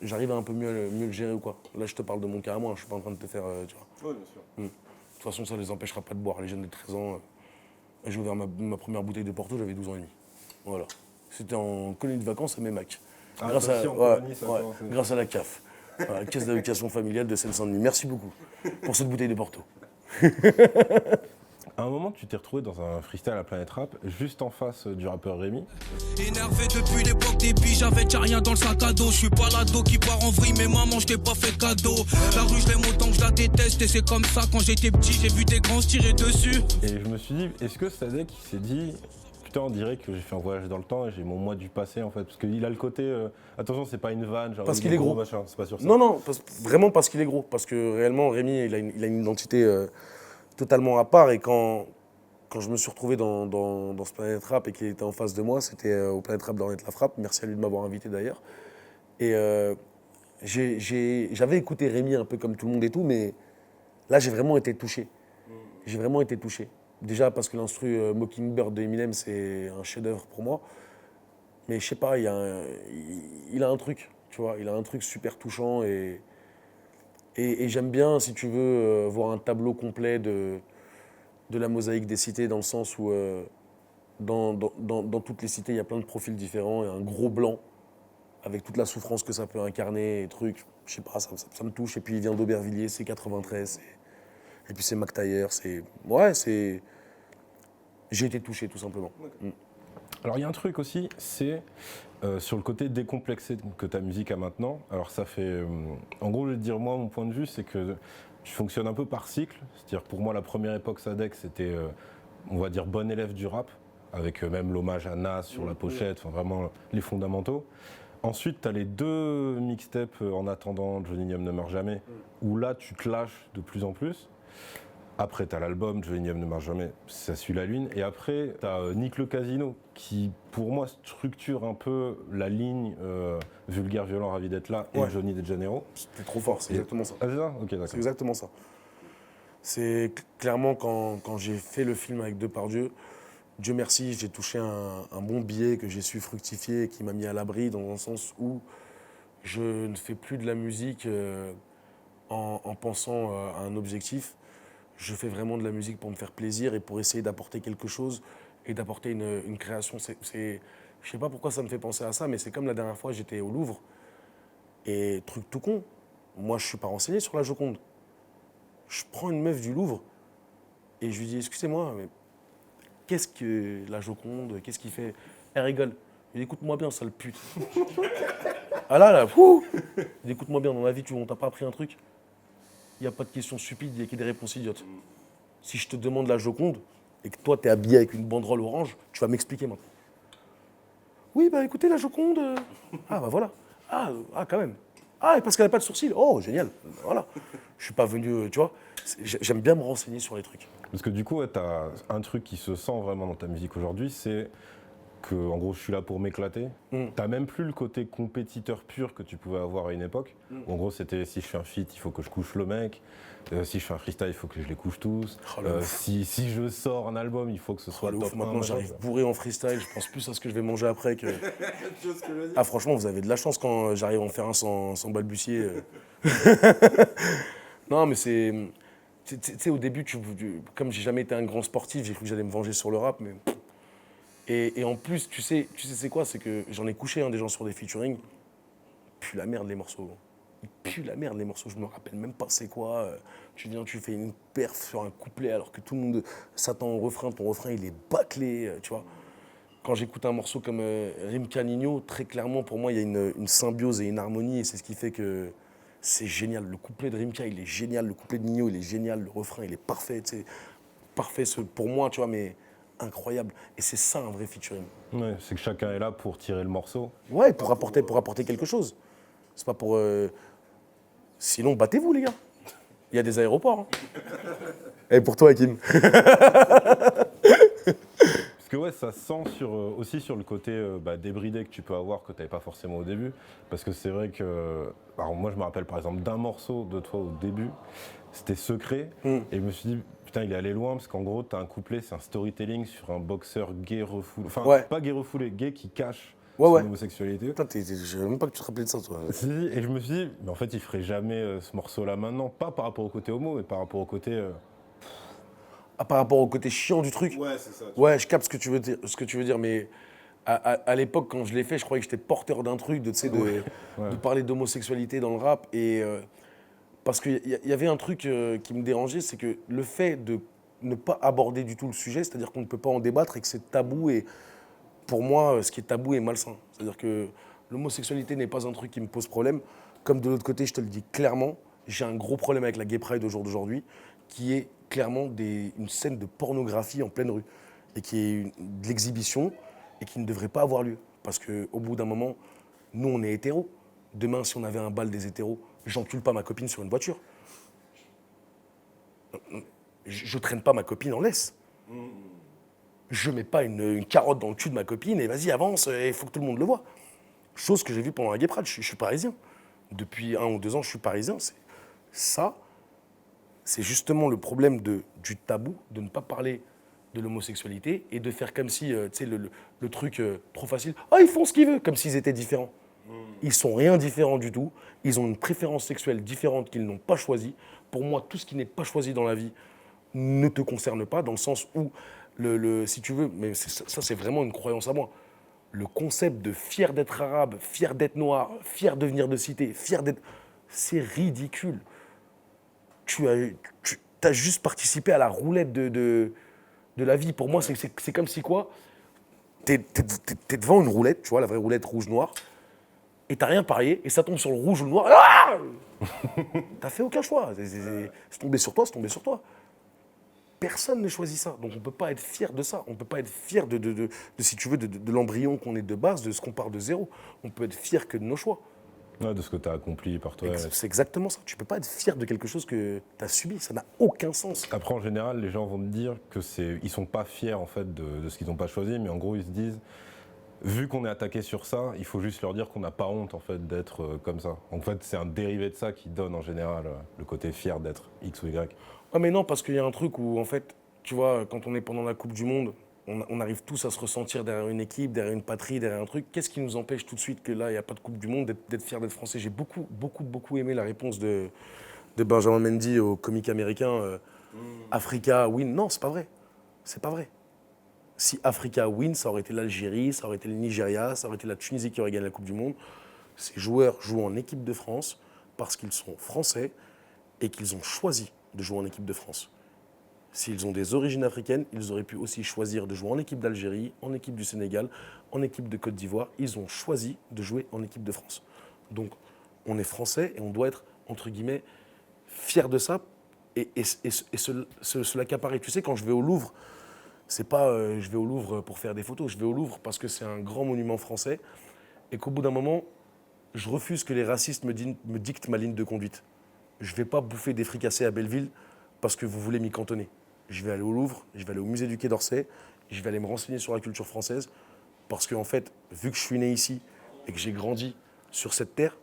j'arrive à un peu mieux le gérer ou quoi. Là, je te parle de mon cas à moi, je suis pas en train de te faire, tu vois. Oui, bien sûr. De toute façon, ça ne les empêchera pas de boire. Les jeunes de 13 ans, j'ai ouvert ma première bouteille de Porto, j'avais 12 ans et demi. Voilà. C'était en colonie de vacances à Mémac. Grâce à la CAF, la Caisse d'allocation familiale de Seine-Saint-Denis. Merci beaucoup pour cette bouteille de Porto. À un moment, tu t'es retrouvé dans un freestyle à Planète Rap, juste en face du rappeur Rémi. Énervé depuis l'époque des piges, j'avais déjà rien dans le sac à dos. Je suis pas l'ado qui part en vrille, mais maman, je t'ai pas fait cadeau. La rue, je l'aime autant que je la déteste, et c'est comme ça, quand j'étais petit, j'ai vu des grands se tirer dessus. Et je me suis dit, est-ce que Sadek il s'est dit, putain, on dirait que j'ai fait un voyage dans le temps et j'ai mon moi du passé en fait. Parce qu'il a le côté, attention, c'est pas une vanne, genre, Parce qu'il est gros. Machin, c'est pas sur ça. Non, vraiment parce qu'il est gros. Parce que réellement, Rémi, il a une identité totalement à part. Et quand je me suis retrouvé dans ce Planète Rap et qu'il était en face de moi, c'était au Planète Rap d'Ornette La Frappe. Merci à lui de m'avoir invité d'ailleurs. Et j'avais écouté Rémi un peu comme tout le monde et tout, mais là, j'ai vraiment été touché. J'ai vraiment été touché. Déjà parce que l'instru Mockingbird de Eminem, c'est un chef-d'œuvre pour moi. Mais je sais pas, il a un truc, tu vois. Il a un truc super touchant et j'aime bien, si tu veux, voir un tableau complet de la mosaïque des cités, dans le sens où dans toutes les cités, il y a plein de profils différents et un gros blanc avec toute la souffrance que ça peut incarner et trucs. Je sais pas, ça me touche. Et puis il vient d'Aubervilliers, c'est 93. Et puis c'est Mac Taylor, c'est... J'ai été touché, tout simplement. Okay. Alors il y a un truc aussi, c'est sur le côté décomplexé que ta musique a maintenant. Alors ça fait... en gros, je vais te dire, moi, mon point de vue, c'est que tu fonctionnes un peu par cycle. C'est-à-dire pour moi, la première époque Sadek, c'était, on va dire, bon élève du rap, avec même l'hommage à Nas sur la pochette, enfin vraiment les fondamentaux. Ensuite, tu as les deux mixtapes en attendant, Johnny Nium ne meurt jamais, où là, tu te lâches de plus en plus. Après, tu as l'album Johnny Nium ne meurt jamais, ça suit la lune. Et après, tu as Nick le Casino, qui, pour moi, structure un peu la ligne vulgaire, violent, ravi d'être là, et Johnny de Janeiro. C'était trop fort, c'est exactement ça. Ah, c'est ça ? Ok, d'accord. C'est exactement ça. C'est clairement quand j'ai fait le film avec Depardieu, Dieu merci, j'ai touché un bon billet que j'ai su fructifier et qui m'a mis à l'abri, dans un sens où je ne fais plus de la musique en pensant à un objectif. Je fais vraiment de la musique pour me faire plaisir et pour essayer d'apporter quelque chose et d'apporter une création. Je ne sais pas pourquoi ça me fait penser à ça, mais c'est comme la dernière fois, j'étais au Louvre. Et truc tout con, moi je ne suis pas renseigné sur la Joconde. Je prends une meuf du Louvre et je lui dis, excusez-moi, mais qu'est-ce que la Joconde, qu'est-ce qu'il fait? Elle rigole. Il dit, écoute-moi bien, sale pute. Ah là, fou. Il dit, écoute-moi bien, dans la vie, on t'a pas appris un truc? Il n'y a pas de questions stupides, il n'y a que des réponses idiotes. Si je te demande la Joconde et que toi, tu es habillé avec une banderole orange, tu vas m'expliquer maintenant. Oui, bah écoutez, la Joconde... Ah, bah voilà. Ah, quand même. Ah, et parce qu'elle n'a pas de sourcils. Oh, génial. Voilà. Je suis pas venu, tu vois. J'aime bien me renseigner sur les trucs. Parce que du coup, tu as un truc qui se sent vraiment dans ta musique aujourd'hui, c'est que, en gros, je suis là pour m'éclater. T'as même plus le côté compétiteur pur que tu pouvais avoir à une époque. En gros, c'était si je fais un feat, il faut que je couche le mec. Si je fais un freestyle, il faut que je les couche tous. Si je sors un album, il faut que ce soit le top 1. Maintenant, j'arrive bourré en freestyle. Je pense plus à ce que je vais manger après que... Ah, franchement, vous avez de la chance quand j'arrive à en faire un sans balbutier. Non, mais c'est... Tu sais, au début, comme j'ai jamais été un grand sportif, j'ai cru que j'allais me venger sur le rap, mais... Et en plus, tu sais c'est quoi? C'est que j'en ai couché des gens sur des featuring. Ils puent la merde, les morceaux. Ils puent la merde, les morceaux. Je me rappelle même pas c'est quoi. Tu viens, tu fais une perf sur un couplet alors que tout le monde s'attend au refrain. Ton refrain, il est bâclé, tu vois. Quand j'écoute un morceau comme Rimka Nino, très clairement, pour moi, il y a une symbiose et une harmonie. Et c'est ce qui fait que c'est génial. Le couplet de Rimka, il est génial. Le couplet de Nino, il est génial. Le refrain, il est parfait. Parfait pour moi, tu vois, mais... incroyable. Et c'est ça un vrai featuring. Ouais, c'est que chacun est là pour tirer le morceau. Ouais, pour apporter quelque chose. C'est pas pour... Sinon, battez-vous, les gars. Il y a des aéroports. Hein. Et pour toi, Hakim. ouais, ça se sent aussi sur le côté débridé que tu peux avoir, que tu n'avais pas forcément au début. Parce que c'est vrai que. Alors moi, je me rappelle par exemple d'un morceau de toi au début, c'était Secret. Et je me suis dit, putain, il est allé loin, parce qu'en gros, tu as un couplet, c'est un storytelling sur un boxeur gay refoulé. Enfin, pas gay refoulé, gay qui cache son homosexualité. Putain, je savais même pas que tu te rappelais de ça, toi. Si, et je me suis dit, mais en fait, il ferait jamais ce morceau-là maintenant. Pas par rapport au côté homo, mais par rapport au côté. Par rapport au côté chiant du truc. Ouais, c'est ça. Ouais, je capte ce que tu veux dire, mais à l'époque, quand je l'ai fait, je croyais que j'étais porteur d'un truc, de parler d'homosexualité dans le rap. Et parce qu'il y avait un truc qui me dérangeait, c'est que le fait de ne pas aborder du tout le sujet, c'est-à-dire qu'on ne peut pas en débattre et que c'est tabou. Et pour moi, ce qui est tabou est malsain. C'est-à-dire que l'homosexualité n'est pas un truc qui me pose problème. Comme de l'autre côté, je te le dis clairement, j'ai un gros problème avec la Gay Pride au jour d'aujourd'hui, qui est clairement une scène de pornographie en pleine rue et qui est de l'exhibition et qui ne devrait pas avoir lieu. Parce qu'au bout d'un moment, nous, on est hétéros. Demain, si on avait un bal des hétéros, j'encule pas ma copine sur une voiture. Je traîne pas ma copine en laisse. Je mets pas une carotte dans le cul de ma copine et vas-y, avance, il faut que tout le monde le voit. Chose que j'ai vue pendant la Gay Pride, je suis parisien. Depuis 1 ou 2 ans, je suis parisien. C'est justement le problème du tabou, de ne pas parler de l'homosexualité et de faire comme si, tu sais, le truc trop facile, ils font ce qu'ils veulent, comme s'ils étaient différents. Ils sont rien différents du tout. Ils ont une préférence sexuelle différente qu'ils n'ont pas choisie. Pour moi, tout ce qui n'est pas choisi dans la vie ne te concerne pas, dans le sens où, si tu veux, mais ça c'est vraiment une croyance à moi, le concept de fier d'être arabe, fier d'être noir, fier de venir de cité, fier d'être... C'est ridicule. Tu as juste participé à la roulette de la vie. Pour moi, c'est comme si quoi, t'es devant une roulette, tu vois, la vraie roulette rouge-noir, et t'as rien parié, et ça tombe sur le rouge ou le noir. Ah t'as fait aucun choix. C'est tombé sur toi, c'est tombé sur toi. Personne ne choisit ça. Donc on ne peut pas être fier de ça. On ne peut pas être fier si tu veux, de l'embryon qu'on est de base, de ce qu'on part de zéro. On peut être fier que de nos choix. Ouais, de ce que tu as accompli par toi. C'est exactement ça. Tu ne peux pas être fier de quelque chose que tu as subi. Ça n'a aucun sens. Après, en général, les gens vont te dire qu'ils ne sont pas fiers en fait, de ce qu'ils n'ont pas choisi, mais en gros, ils se disent, vu qu'on est attaqué sur ça, il faut juste leur dire qu'on n'a pas honte en fait, d'être comme ça. En fait, c'est un dérivé de ça qui donne en général le côté fier d'être X ou Y. Ah mais non, parce qu'il y a un truc où, en fait, tu vois, quand on est pendant la Coupe du Monde, on arrive tous à se ressentir derrière une équipe, derrière une patrie, derrière un truc. Qu'est-ce qui nous empêche tout de suite que là, il n'y a pas de Coupe du Monde, d'être fier d'être français? J'ai beaucoup aimé la réponse de Benjamin Mendy au comique américain Africa win. Non, c'est pas vrai. C'est pas vrai. Si Africa win, ça aurait été l'Algérie, ça aurait été le Nigeria, ça aurait été la Tunisie qui aurait gagné la Coupe du Monde. Ces joueurs jouent en équipe de France parce qu'ils sont français et qu'ils ont choisi de jouer en équipe de France. S'ils ont des origines africaines, ils auraient pu aussi choisir de jouer en équipe d'Algérie, en équipe du Sénégal, en équipe de Côte d'Ivoire. Ils ont choisi de jouer en équipe de France. Donc, on est français et on doit être, entre guillemets, fiers de ça et se l'accaparer. Tu sais, quand je vais au Louvre, c'est pas je vais au Louvre pour faire des photos, je vais au Louvre parce que c'est un grand monument français et qu'au bout d'un moment, je refuse que les racistes me dictent ma ligne de conduite. Je ne vais pas bouffer des fricassés à Belleville parce que vous voulez m'y cantonner. Je vais aller au Louvre, je vais aller au musée du Quai d'Orsay, je vais aller me renseigner sur la culture française parce qu'en fait, vu que je suis né ici et que j'ai grandi sur cette terre,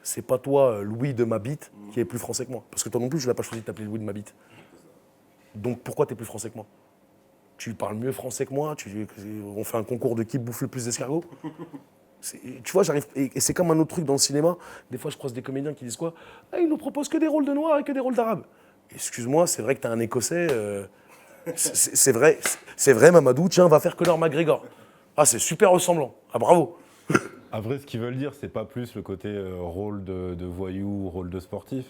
c'est pas toi, Louis de ma bite, qui est plus français que moi. Parce que toi non plus, je n'ai pas choisi de t'appeler Louis de ma bite. Donc pourquoi tu es plus français que moi? Tu parles mieux français que moi, on fait un concours de qui bouffe le plus d'escargots. Tu vois, j'arrive. Et c'est comme un autre truc dans le cinéma. Des fois, je croise des comédiens qui disent quoi? Ils nous proposent que des rôles de noirs et que des rôles d'arabes. Excuse-moi, c'est vrai que t'as un écossais. C'est vrai, Mamadou, tiens, va faire Conor McGregor. Ah, c'est super ressemblant. Ah, bravo. Après, ce qu'ils veulent dire, c'est pas plus le côté rôle de voyou, rôle de sportif.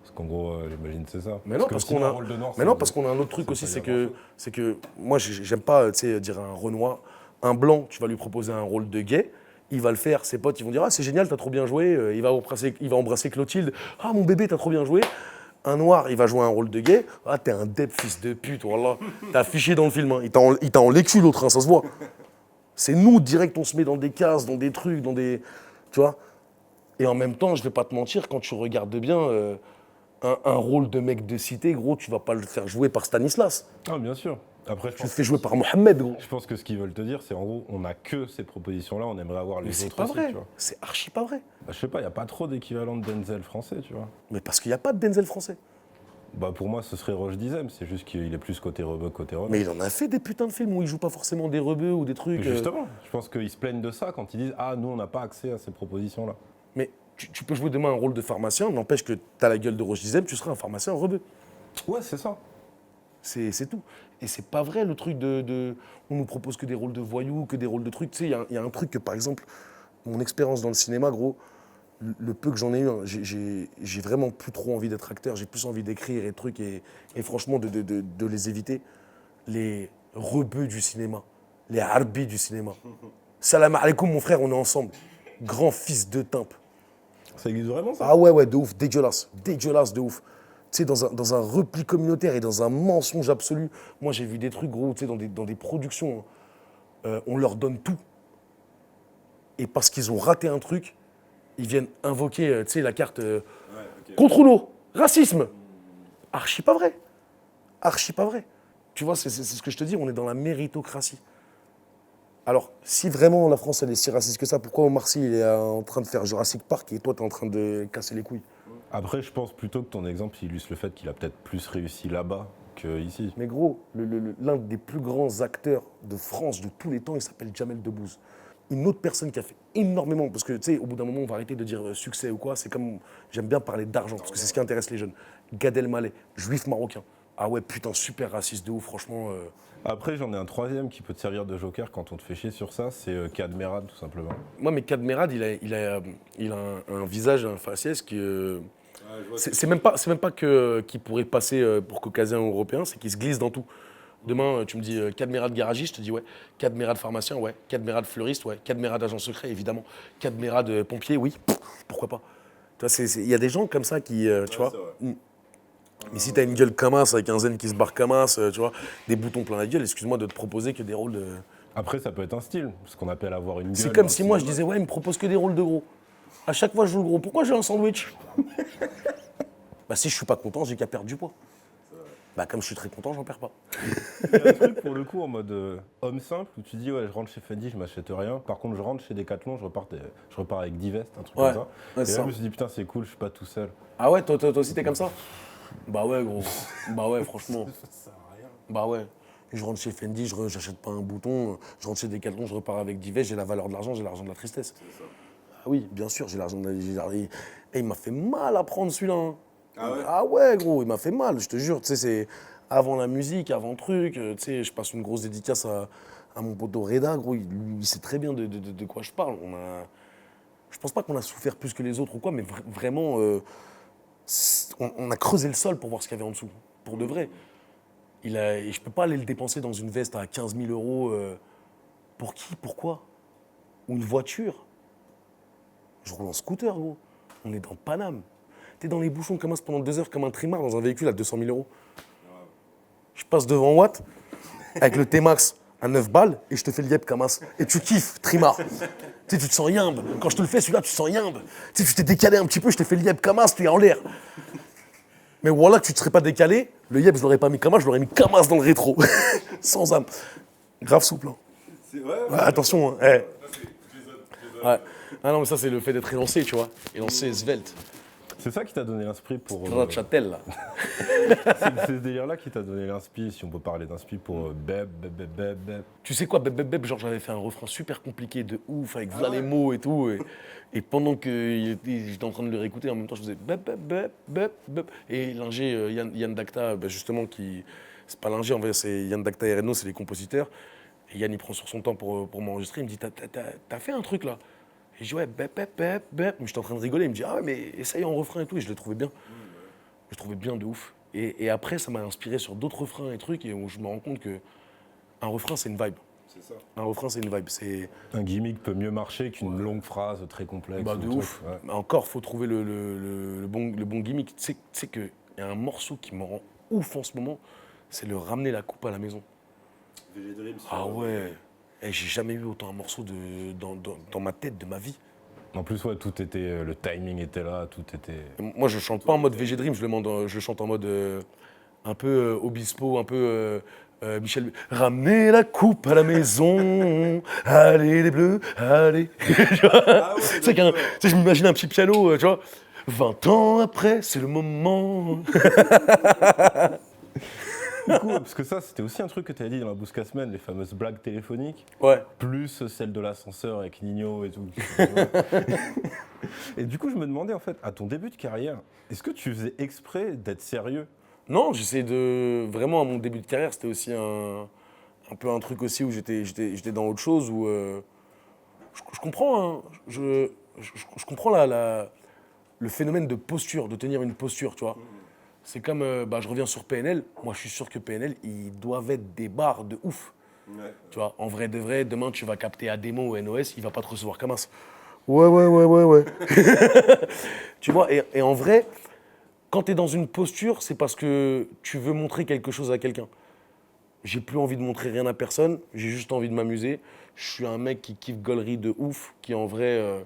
Parce qu'en gros, j'imagine c'est ça. Mais non, parce qu'on a un autre truc aussi, c'est que moi, j'aime pas dire à un Renoir, un blanc, tu vas lui proposer un rôle de gay. Il va le faire, ses potes ils vont dire « Ah, c'est génial, t'as trop bien joué », il va embrasser Clotilde, « Ah, mon bébé, t'as trop bien joué ». Un noir, il va jouer un rôle de gay, « Ah, t'es un dep, fils de pute, wallah, t'as affiché dans le film, hein. Il t'a en l'écu l'autre, hein, ça se voit ». C'est nous, direct, on se met dans des cases, dans des trucs, dans des... Tu vois. Et en même temps, je vais pas te mentir, quand tu regardes bien, un rôle de mec de cité, gros, tu vas pas le faire jouer par Stanislas. Ah, bien sûr. Après, je Tu te pense, fais jouer par Mohamed, gros. je pense que ce qu'ils veulent te dire, c'est en gros, on n'a que ces propositions-là, on aimerait avoir les Mais c'est autres pas aussi, vrai. tu vois. C'est archi pas vrai. Bah, je sais pas, il n'y a pas trop d'équivalent de Denzel français, tu vois. Mais parce qu'il n'y a pas de Denzel français. Bah pour moi, ce serait Roche Dizem, c'est juste qu'il est plus côté rebeu, côté rebeu. Mais il en a fait des putains de films où il joue pas forcément des rebeux ou des trucs. Mais justement, je pense qu'ils se plaignent de ça quand ils disent « Ah, nous, on n'a pas accès à ces propositions-là ». Mais tu peux jouer demain un rôle de pharmacien, n'empêche que t'as la gueule de Roche Dizem, tu seras un pharmacien rebeu. Ouais, c'est ça. C'est tout. Et c'est pas vrai le truc on nous propose que des rôles de voyous, que des rôles de trucs. Tu sais, il y a un truc que, par exemple, mon expérience dans le cinéma, gros, le peu que j'en ai eu, hein, j'ai vraiment plus trop envie d'être acteur, j'ai plus envie d'écrire et trucs, et franchement, de les éviter. Les rebeux du cinéma, les harbis du cinéma. Salam alaikum, mon frère, on est ensemble. Grand fils de timpe. Ça existe vraiment, ça? Ah ouais, de ouf, dégueulasse de ouf. Tu sais, dans un repli communautaire et dans un mensonge absolu. Moi, j'ai vu des trucs, gros, tu sais, dans des productions, on leur donne tout. Et parce qu'ils ont raté un truc, ils viennent invoquer, tu sais, la carte contre nous, racisme. Archi pas vrai. Archi pas vrai. Tu vois, c'est ce que je te dis, on est dans la méritocratie. Alors, si vraiment la France, elle est si raciste que ça, pourquoi Omar Sy il est en train de faire Jurassic Park et toi, t'es en train de casser les couilles? Après, je pense plutôt que ton exemple illustre le fait qu'il a peut-être plus réussi là-bas qu'ici. Mais gros, l'un des plus grands acteurs de France de tous les temps, il s'appelle Jamel Debbouze. Une autre personne qui a fait énormément, parce que tu sais, au bout d'un moment, on va arrêter de dire succès ou quoi, c'est comme, j'aime bien parler d'argent, parce que c'est ce qui intéresse les jeunes. Gad Elmaleh, juif marocain. Ah ouais, putain, super raciste de ouf, franchement. Après, j'en ai un troisième qui peut te servir de joker quand on te fait chier sur ça, c'est Kad Merad, tout simplement. Moi, mais Kad Merad, il a un visage, un faciès qui... c'est même pas qu'il pourrait passer pour caucasien ou européen, c'est qu'il se glisse dans tout. Demain, tu me dis Kad Merad garagiste, je te dis ouais. Kad Merad pharmacien, ouais. Kad Merad fleuriste, ouais. Kad Merad agent secret, évidemment. Kad Merad pompier, oui. Pff, pourquoi pas. Il y a des gens comme ça qui, tu vois. Mais si t'as une gueule Kamas avec un zen qui se barre Kamas, tu vois, des boutons plein la gueule, excuse-moi de te proposer que des rôles de... Après, ça peut être un style, ce qu'on appelle avoir une gueule. C'est comme si moi je disais ouais, il me propose que des rôles de gros. À chaque fois je joue le gros, pourquoi j'ai un sandwich? Bah si je suis pas content, j'ai qu'à perdre du poids. Bah comme je suis très content, j'en perds pas. Il y a un truc pour le coup en mode homme simple où tu dis ouais, je rentre chez Fendi, je m'achète rien. Par contre, je rentre chez Decathlon, je repars avec 10 vestes, un truc Ouais, comme ça. ouais, Et c'est là, ça. je me suis dit putain, c'est cool, je suis pas tout seul. Ah ouais, toi aussi t'es comme ça? Bah ouais gros, bah ouais franchement. Bah ouais. Je rentre chez Fendi, j'achète pas un bouton, je rentre chez Decathlon, je repars avec 10 vestes, j'ai la valeur de l'argent, j'ai l'argent de la tristesse. Ah oui, bien sûr, j'ai l'argent de la... Et il m'a fait mal à prendre celui-là. Hein. Ah ouais gros, il m'a fait mal, je te jure, tu sais, c'est... Avant la musique, avant le truc, tu sais, je passe une grosse dédicace à mon poteau Reda, gros, il sait très bien de quoi je parle. Je pense pas qu'on a souffert plus que les autres ou quoi, mais vraiment, on a creusé le sol pour voir ce qu'il y avait en dessous, pour de vrai. Et je peux pas aller le dépenser dans une veste à 15 000 euros. Pour qui? Pourquoi? Ou une voiture? Je roule en scooter, gros. On est dans Paname. T'es dans les bouchons comme ça pendant 2 heures comme un trimar dans un véhicule à 200 000 euros. Je passe devant Watt avec le T-Max à 9 balles et je te fais le yep Kamas. Et tu kiffes, trimar. Tu sais, tu te sens yimbe. Quand je te le fais, celui-là, tu te sens yimbe. Tu sais, tu t'es décalé un petit peu, je t'ai fait le yep Kamas, tu es en l'air. Mais voilà que tu ne te serais pas décalé, le yep, je l'aurais pas mis Kamas, je l'aurais mis Kamas dans le rétro. Sans âme. Grave souple. Hein. Ouais, attention. Hein. Ouais. Ah non, mais ça, c'est le fait d'être élancé, tu vois. Élancé, svelte. C'est ça qui t'a donné l'inspi pour. Dans notre châtel, là. c'est ce délire-là qui t'a donné l'inspi, si on peut parler d'inspi pour Beb. Tu sais quoi, Beb Beb Beb, genre j'avais fait un refrain super compliqué de ouf, avec voilà les mots et tout. Et pendant que j'étais en train de le réécouter, en même temps je faisais Beb Beb Beb Beb Beb. Et l'ingé Yann Dacta, bah, justement, qui. C'est pas l'ingé, en vrai, c'est Yann Dacta et Reno, c'est les compositeurs. Et Yann, il prend sur son temps pour m'enregistrer, il me dit T'as fait un truc là? Et je dis ouais, bep, bep, bep, bep. Mais j'étais en train de rigoler, il me dit ah ouais, mais essaye en refrain et tout. Et je le trouvais bien. Je le trouvais bien de ouf. Et après, ça m'a inspiré sur d'autres refrains et trucs. Et où je me rends compte qu'un refrain, c'est une vibe. C'est ça. Un refrain, c'est une vibe. Un gimmick peut mieux marcher qu'une longue phrase très complexe. Bah de ouf. Ouais. Mais encore, faut trouver le bon gimmick. Tu sais qu'il y a un morceau qui me rend ouf en ce moment, c'est le ramener la coupe à la maison. Ah ouais. Et j'ai jamais eu autant un morceau dans ma tête de ma vie. En plus, ouais, tout était, le timing était là, tout était... Moi, je chante pas en mode VG Dream, je le chante en mode un peu Obispo, un peu Michel, ramenez la coupe à la maison, allez les bleus, allez. C'est qu'un, tu sais, je m'imagine un petit piano, tu vois. 20 ans après, c'est le moment. Du coup, parce que ça, c'était aussi un truc que tu as dit dans la Bouscasman, les fameuses blagues téléphoniques, Ouais. plus celle de l'ascenseur avec Nino et tout. Et du coup, je me demandais, en fait, à ton début de carrière, est-ce que tu faisais exprès d'être sérieux? Non, j'essaie de... Vraiment, à mon début de carrière, c'était aussi un peu un truc aussi où j'étais dans autre chose, où... je comprends, hein, je comprends le phénomène de posture, de tenir une posture, tu vois. C'est comme, je reviens sur PNL, moi je suis sûr que PNL, ils doivent être des bars de ouf. Ouais. Tu vois, en vrai de vrai, demain tu vas capter Ademo ou NOS, il va pas te recevoir comme as. Ouais. Tu vois, et en vrai, quand tu es dans une posture, c'est parce que tu veux montrer quelque chose à quelqu'un. J'ai plus envie de montrer rien à personne, j'ai juste envie de m'amuser. Je suis un mec qui kiffe gaulerie de ouf, qui en vrai...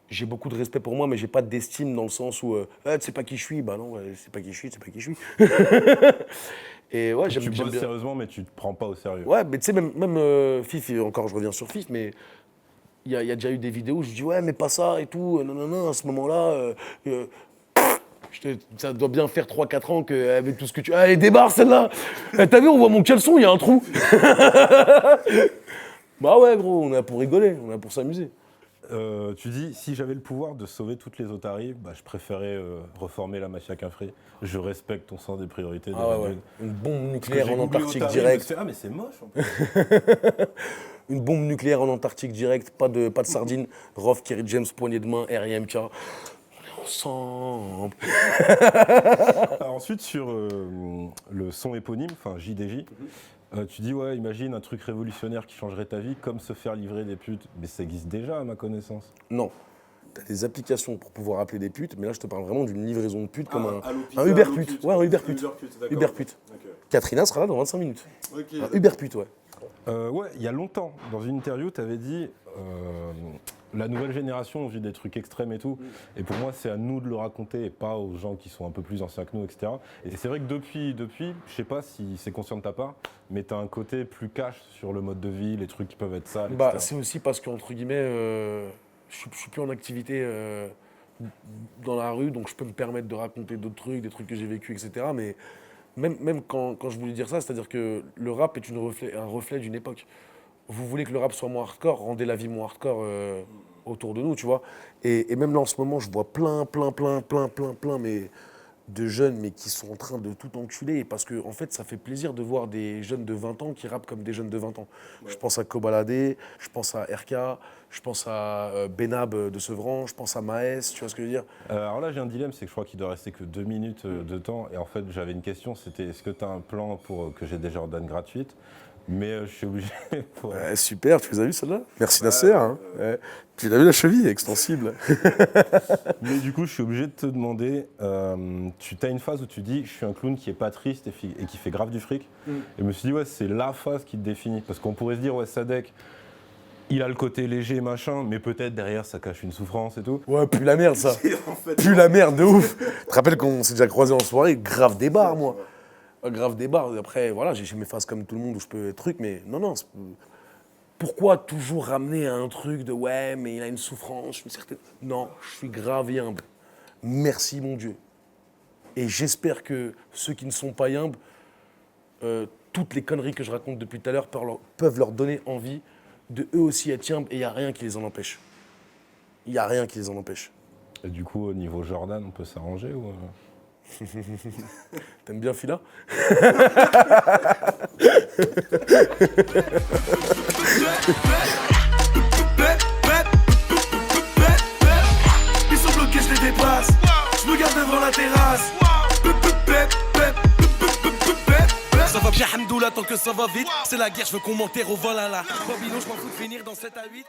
j'ai beaucoup de respect pour moi, mais j'ai pas d'estime dans le sens où tu sais pas qui je suis, bah non, c'est pas qui je suis, c'est pas qui je suis. Et ouais, Tu bosses sérieusement, mais tu te prends pas au sérieux. Ouais, mais tu sais, même Fif, encore je reviens sur Fif, mais il y a déjà eu des vidéos où je dis ouais, mais pas ça et tout, non, à ce moment-là, ça doit bien faire 3-4 ans qu'avec tout ce que tu... Ah, elle débarre celle-là. T'as vu, on voit mon caleçon, il y a un trou. Bah ouais, gros, on est là pour rigoler, on est là pour s'amuser. Tu dis, si j'avais le pouvoir de sauver toutes les otaries, je préférais reformer la mafia Quinfri. Je respecte ton sens des priorités. Ouais. Une bombe nucléaire en Antarctique direct. Ah mais c'est moche en plus. Une bombe nucléaire en Antarctique direct, pas de sardines. Rof, Kerry James, poignée de main, RIMK. On est ensemble. Alors, ensuite, sur le son éponyme, enfin JDJ, tu dis, ouais, imagine un truc révolutionnaire qui changerait ta vie, comme se faire livrer des putes. Mais ça existe déjà, à ma connaissance. Non. T'as des applications pour pouvoir appeler des putes, mais là, je te parle vraiment d'une livraison de putes comme un Uber pute. Ouais, un Uber pute. Uber pute. Okay. Katrina sera là dans 25 minutes. Okay. Un Uber pute, ouais. Ouais, il y a longtemps, dans une interview, tu avais dit la nouvelle génération vit des trucs extrêmes et tout. Et pour moi, c'est à nous de le raconter et pas aux gens qui sont un peu plus anciens que nous, etc. Et c'est vrai que depuis, je sais pas si c'est conscient de ta part, mais tu as un côté plus cash sur le mode de vie, les trucs qui peuvent être sales, etc. C'est aussi parce qu'entre guillemets, je suis plus en activité dans la rue, donc je peux me permettre de raconter d'autres trucs, des trucs que j'ai vécu, etc. Mais même quand je voulais dire ça, c'est-à-dire que le rap est un reflet d'une époque. Vous voulez que le rap soit moins hardcore, rendez la vie moins hardcore autour de nous, tu vois. Et même là, en ce moment, je vois plein, mais de jeunes, mais qui sont en train de tout enculer. Parce que, en fait, ça fait plaisir de voir des jeunes de 20 ans qui rappent comme des jeunes de 20 ans. Ouais. Je pense à Kobalade, je pense à RK, je pense à Benab de Sevran, je pense à Maes, tu vois ce que je veux dire? Alors là, j'ai un dilemme, c'est que je crois qu'il doit rester que 2 minutes de temps. Et en fait, j'avais une question, c'était est-ce que tu as un plan pour que j'ai des Jordan gratuites? Mais je suis obligé. Super, tu les as vues celle-là? Merci Nasser. Tu l'as vu la cheville extensible. Mais du coup, je suis obligé de te demander, tu as une phase où tu dis je suis un clown qui est pas triste et qui fait grave du fric. Et je me suis dit ouais, c'est la phase qui te définit. Parce qu'on pourrait se dire ouais, Sadek, il a le côté léger machin, mais peut-être derrière ça cache une souffrance et tout. Ouais, pue la merde ça. Pue la merde de ouf. Tu te rappelles qu'on s'est déjà croisés en soirée, grave des bars moi. Grave débat. Après, voilà, j'ai mes phases comme tout le monde où je peux être truc, mais non. Pourquoi toujours ramener à un truc de ouais, mais il a une souffrance, une certaine. Non, je suis grave et humble. Merci, mon Dieu. Et j'espère que ceux qui ne sont pas humbles, toutes les conneries que je raconte depuis tout à l'heure peuvent leur donner envie de eux aussi être humbles et il n'y a rien qui les en empêche. Il n'y a rien qui les en empêche. Et du coup, au niveau Jordan, on peut s'arranger ou... T'aimes bien Fila? Ils sont bloqués, je les dépasse. Je me garde devant la terrasse. Ça va bien, Hamdoullah, tant que ça va vite. C'est la guerre, je veux qu'on m'enterre au vol à la Babylone, je m'en fous de finir dans 7 à 8.